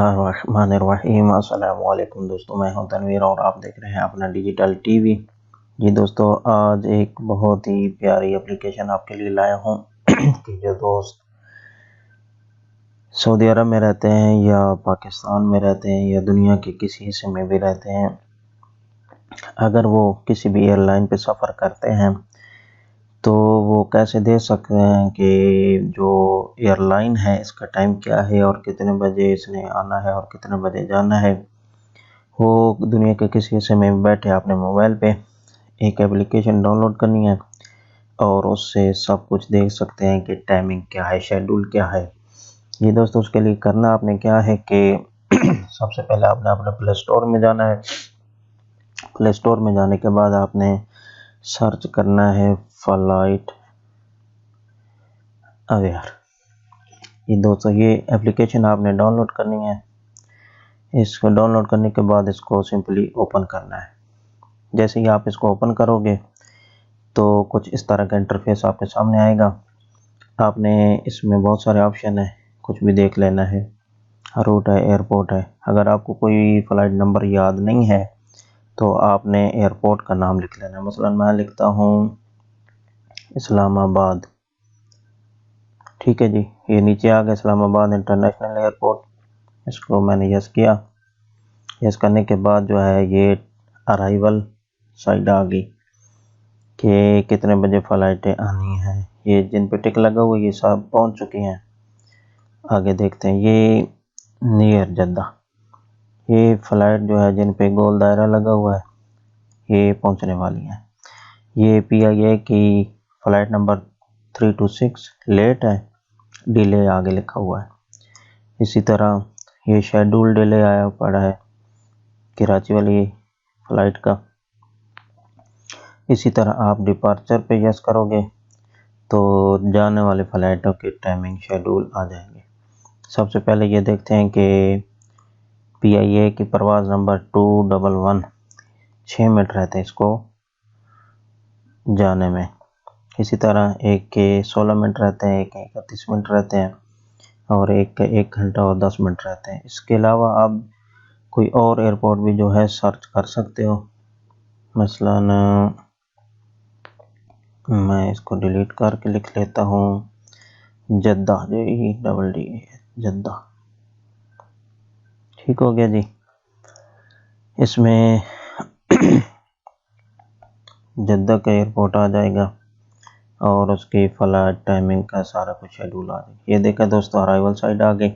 اللہ الرحمن الرحیم۔ السلام علیکم دوستو، میں ہوں تنویر اور آپ دیکھ رہے ہیں اپنا ڈیجیٹل ٹی وی۔ جی دوستو، آج ایک بہت ہی پیاری اپلیکیشن آپ کے لیے لایا ہوں کہ جو دوست سعودی عرب میں رہتے ہیں یا پاکستان میں رہتے ہیں یا دنیا کے کسی حصے میں بھی رہتے ہیں، اگر وہ کسی بھی ایئر لائن پہ سفر کرتے ہیں تو وہ کیسے دیکھ سکتے ہیں کہ جو ایئر لائن ہے اس کا ٹائم کیا ہے اور کتنے بجے اس نے آنا ہے اور کتنے بجے جانا ہے۔ وہ دنیا کے کسی حصے میں بیٹھے اپنے موبائل پہ ایک اپلیکیشن ڈاؤن لوڈ کرنی ہے اور اس سے سب کچھ دیکھ سکتے ہیں کہ ٹائمنگ کیا ہے، شیڈول کیا ہے۔ یہ دوستو، اس کے لیے کرنا آپ نے کیا ہے کہ سب سے پہلے آپ نے اپنے پلے اسٹور میں جانا ہے۔ پلے اسٹور میں جانے کے بعد آپ نے سرچ کرنا ہے فلائٹ اویئر۔ یہ دوستو، یہ اپلیکیشن آپ نے ڈاؤن لوڈ کرنی ہے۔ اس کو ڈاؤن لوڈ کرنے کے بعد اس کو سمپلی اوپن کرنا ہے۔ جیسے ہی آپ اس کو اوپن کرو گے تو کچھ اس طرح کا انٹرفیس آپ کے سامنے آئے گا۔ آپ نے اس میں بہت سارے آپشن ہیں، کچھ بھی دیکھ لینا ہے۔ روٹ ہے، ایئرپورٹ ہے۔ اگر آپ کو کوئی فلائٹ نمبر یاد نہیں ہے تو آپ نے ایئرپورٹ کا نام لکھ لینا ہے۔ مثلا میں لکھتا ہوں اسلام آباد۔ ٹھیک ہے جی، یہ نیچے آ گیا اسلام آباد انٹرنیشنل ایئرپورٹ۔ اس کو میں نے یس کیا۔ یس کرنے کے بعد جو ہے یہ ارائیول سائڈ آ گئی کہ کتنے بجے فلائٹیں آنی ہیں۔ یہ جن پہ ٹک لگا ہوا یہ سب پہنچ چکی ہیں۔ آگے دیکھتے ہیں، یہ نیئر جدہ، یہ فلائٹ جو ہے جن پہ گول دائرہ لگا ہوا ہے یہ پہنچنے والی ہیں۔ یہ پی آئی اے کی فلائٹ نمبر 326 لیٹ ہے، ڈیلے آگے لکھا ہوا ہے۔ اسی طرح یہ شیڈول ڈیلے آیا پڑا ہے کراچی والی فلائٹ کا۔ اسی طرح آپ ڈپارچر پہ یس کرو گے تو جانے والے فلائٹوں کے ٹائمنگ شیڈول آ جائیں گے۔ سب سے پہلے یہ دیکھتے ہیں کہ پی آئی اے کی پرواز نمبر 211 6 منٹ رہتے ہیں اس کو جانے میں۔ اسی طرح ایک کے 16 منٹ رہتے ہیں، ایک کے 31 منٹ رہتے ہیں اور ایک کے 1 گھنٹہ اور 10 منٹ رہتے ہیں۔ اس کے علاوہ آپ کوئی اور ایئرپورٹ بھی جو ہے سرچ کر سکتے ہو۔ مثلا میں اس کو ڈیلیٹ کر کے لکھ لیتا ہوں جدہ، JEDD جدہ۔ ٹھیک ہو گیا جی۔ اس میں جدہ کا ایئرپورٹ آ جائے گا اور اس کی فلائٹ ٹائمنگ کا سارا کچھ شیڈول آ جائے گا۔ یہ دیکھیں دوستو، ارائیول سائڈ آ گئی۔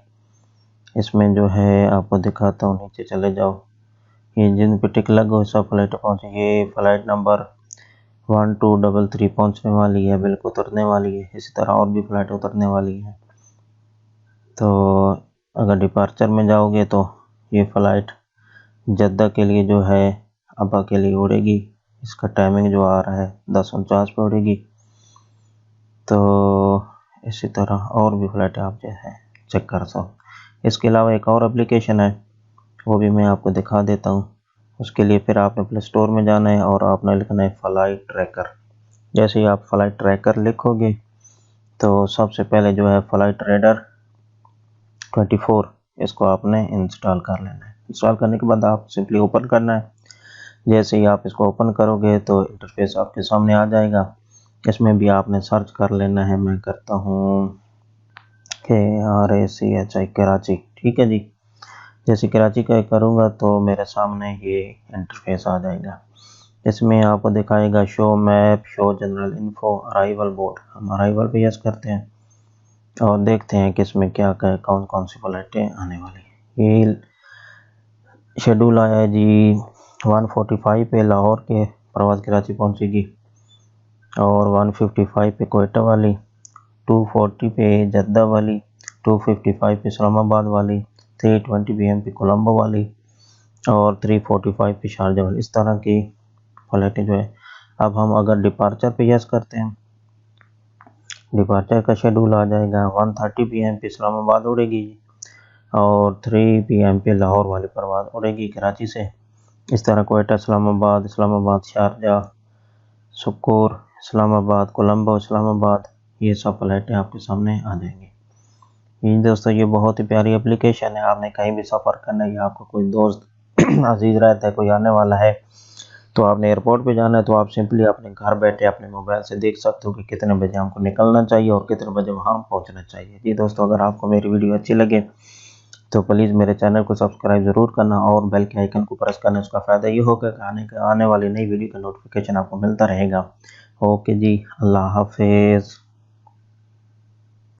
اس میں جو ہے آپ کو دکھاتا ہوں، نیچے چلے جاؤ۔ یہ جن پہ ٹک لگو سب فلائٹ پہنچے۔ یہ فلائٹ نمبر 1233 پہنچنے والی ہے، بالکل اترنے والی ہے۔ اسی طرح اور بھی فلائٹ اترنے والی ہیں۔ تو اگر ڈپارچر میں جاؤ گے تو یہ فلائٹ جدہ کے لیے جو ہے ابا کے لیے اڑے گی۔ اس کا ٹائمنگ جو آ رہا ہے 10:49 پہ اڑے گی۔ تو اسی طرح اور بھی فلائٹ آپ جو ہے چیک کر سکتے۔ اس کے علاوہ ایک اور اپلیکیشن ہے، وہ بھی میں آپ کو دکھا دیتا ہوں۔ اس کے لیے پھر آپ نے پلے اسٹور میں جانا ہے اور آپ نے لکھنا ہے فلائٹ ٹریکر۔ جیسے ہی آپ فلائٹ ٹریکر لکھو گے تو سب سے پہلے جو ہے فلائٹ ریڈر 24 اس کو آپ نے انسٹال کر لینا ہے۔ انسٹال کرنے کے بعد آپ سمپلی اوپن کرنا ہے۔ جیسے ہی آپ اس کو اوپن کرو گے تو انٹرفیس آپ کے سامنے آ جائے گا۔ اس میں بھی آپ نے سرچ کر لینا ہے۔ میں کرتا ہوں KRACHI کراچی۔ ٹھیک ہے جی، جیسے کراچی کا کروں گا تو میرے سامنے یہ انٹرفیس آ جائے گا۔ اس میں آپ کو دکھائے گا شو میپ، شو جنرل انفو، ارائیول بورڈ۔ ہم ارائیول پہ یس کرتے ہیں اور دیکھتے ہیں کہ اس میں کیا کون کون سی فلائٹیں آنے والی ہیں۔ یہ شیڈول آیا ہے جی 145 پہ لاہور کے پرواز کراچی پہنچے گی اور 155 پہ کوئٹہ والی، 240 پہ جدہ والی، 255 پہ اسلام آباد والی، 3:20 PM پہ کولمبو والی اور 3:45 پہ شارجہ والی۔ اس طرح کی فلائٹیں جو ہے، اب ہم اگر ڈپارچر پہ یس کرتے ہیں، ڈپارچر کا شیڈول آ جائے گا 1:30 PM پہ اسلام آباد اڑے گی اور 3 PM پہ لاہور والی پرواز اڑے گی کراچی سے۔ اس طرح کوئٹہ اسلام آباد شارجہ، سکور اسلام آباد، کولمبو اسلام آباد، یہ سب فلائٹیں آپ کے سامنے آ جائیں گی۔ دوستو یہ بہت ہی پیاری اپلیکیشن ہے. آپ نے کہیں بھی سفر کرنا ہے یا آپ کا کوئی دوست عزیز رہتا ہے، کوئی آنے والا ہے تو آپ نے ایئرپورٹ پہ جانا ہے تو آپ سمپلی اپنے گھر بیٹھے اپنے موبائل سے دیکھ سکتے ہو کہ کتنے بجے ہم کو نکلنا چاہیے اور کتنے بجے وہاں پہنچنا چاہیے. جی دوستو، اگر آپ کو میری ویڈیو اچھی لگے تو پلیز میرے چینل کو سبسکرائب ضرور کرنا اور بیل کے آئیکن کو پریس کرنا. اس کا فائدہ یہ ہوگا کہ آنے والی نئی ویڈیو کا نوٹیفیکیشن آپ کو ملتا رہے گا. اوکے جی، اللہ حافظ.